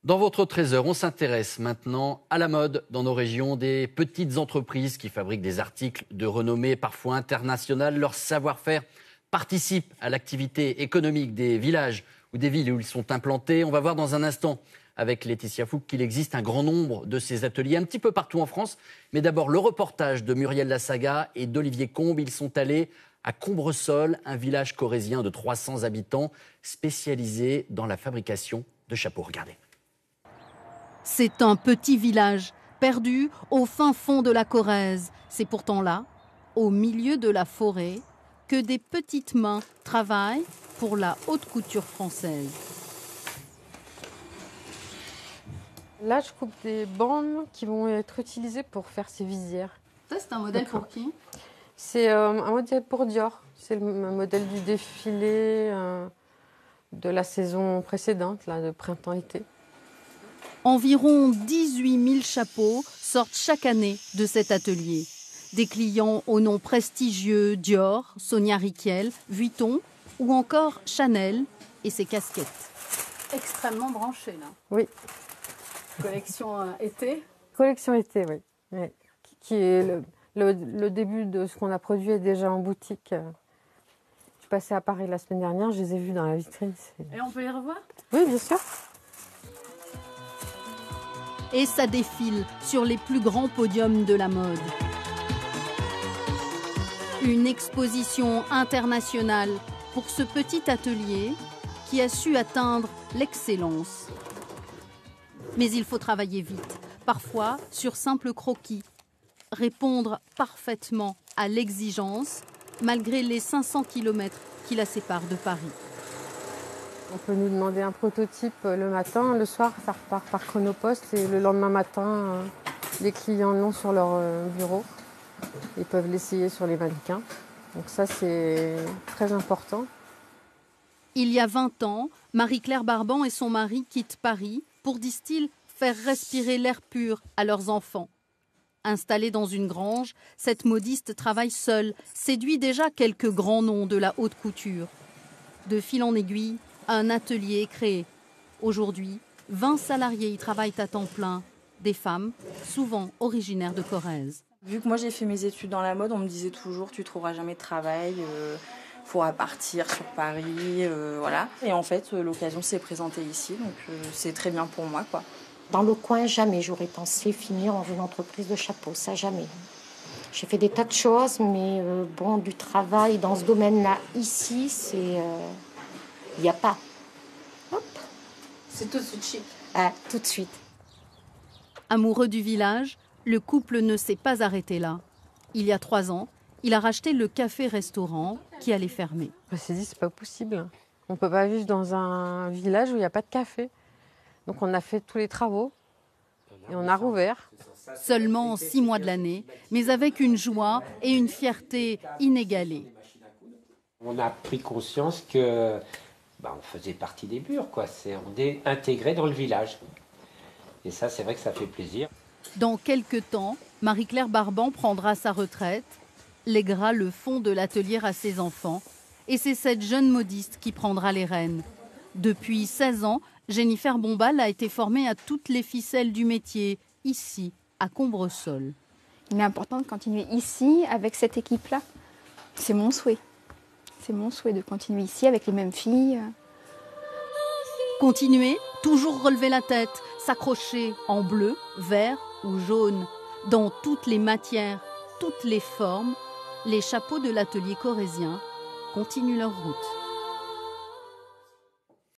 Dans votre trésor, on s'intéresse maintenant à la mode dans nos régions, des petites entreprises qui fabriquent des articles de renommée parfois internationale. Leur savoir-faire participe à l'activité économique des villages ou des villes où ils sont implantés. On va voir dans un instant avec Laetitia Fouque qu'il existe un grand nombre de ces ateliers un petit peu partout en France. Mais d'abord, le reportage de Muriel Lassaga et d'Olivier Combe. Ils sont allés à Combresol, un village corrézien de 300 habitants spécialisé dans la fabrication de chapeaux. Regardez. C'est un petit village, perdu au fin fond de la Corrèze. C'est pourtant là, au milieu de la forêt, que des petites mains travaillent pour la haute couture française. Là, je coupe des bandes qui vont être utilisées pour faire ces visières. Ça, c'est un modèle pour qui? C'est un modèle pour Dior. C'est le modèle du défilé de la saison précédente, là, de printemps-été. Environ 18 000 chapeaux sortent chaque année de cet atelier. Des clients aux noms prestigieux Dior, Sonia Rykiel, Vuitton ou encore Chanel et ses casquettes. Extrêmement branché là. Oui. Collection été. Collection été, oui. Oui. Qui est le début de ce qu'on a produit est déjà en boutique. Je suis passée à Paris la semaine dernière, je les ai vus dans la vitrine. Et on peut les revoir? Oui, bien sûr. Et ça défile sur les plus grands podiums de la mode. Une exposition internationale pour ce petit atelier qui a su atteindre l'excellence. Mais il faut travailler vite, parfois sur simple croquis, répondre parfaitement à l'exigence malgré les 500 km qui la séparent de Paris. On peut nous demander un prototype le matin, le soir ça repart par chronopost et le lendemain matin les clients l'ont sur leur bureau. Ils peuvent l'essayer sur les mannequins. Donc ça c'est très important. Il y a 20 ans, Marie-Claire Barban et son mari quittent Paris pour, disent-ils, faire respirer l'air pur à leurs enfants. Installée dans une grange, cette modiste travaille seule, séduit déjà quelques grands noms de la haute couture. De fil en aiguille, un atelier est créé. Aujourd'hui, 20 salariés y travaillent à temps plein, des femmes, souvent originaires de Corrèze. Vu que moi j'ai fait mes études dans la mode, on me disait toujours tu trouveras jamais de travail, faudra partir sur Paris, voilà. Et en fait, l'occasion s'est présentée ici, donc c'est très bien pour moi, quoi. Dans le coin, jamais j'aurais pensé finir dans une entreprise de chapeaux, ça jamais. J'ai fait des tas de choses, mais bon, du travail dans ce domaine-là, ici, c'est... Il n'y a pas. Hop. C'est tout de suite chic. Ah, tout de suite. Amoureux du village, le couple ne s'est pas arrêté là. Il y a 3 ans, il a racheté le café-restaurant qui allait fermer. On s'est dit c'est pas possible. On ne peut pas vivre dans un village où il n'y a pas de café. Donc on a fait tous les travaux et on a rouvert. Seulement 6 mois de l'année, mais avec une joie et une fierté inégalées. On a pris conscience que on faisait partie des murs, quoi. On est intégré dans le village. Et ça, c'est vrai que ça fait plaisir. Dans quelques temps, Marie-Claire Barban prendra sa retraite, lèguera le fond de l'atelier à ses enfants. Et c'est cette jeune modiste qui prendra les rênes. Depuis 16 ans, Jennifer Bombal a été formée à toutes les ficelles du métier, ici, à Combresol. Il est important de continuer ici, avec cette équipe-là. C'est mon souhait. C'est mon souhait de continuer ici, avec les mêmes filles. Continuer, toujours relever la tête, s'accrocher en bleu, vert ou jaune. Dans toutes les matières, toutes les formes, les chapeaux de l'atelier corrézien continuent leur route.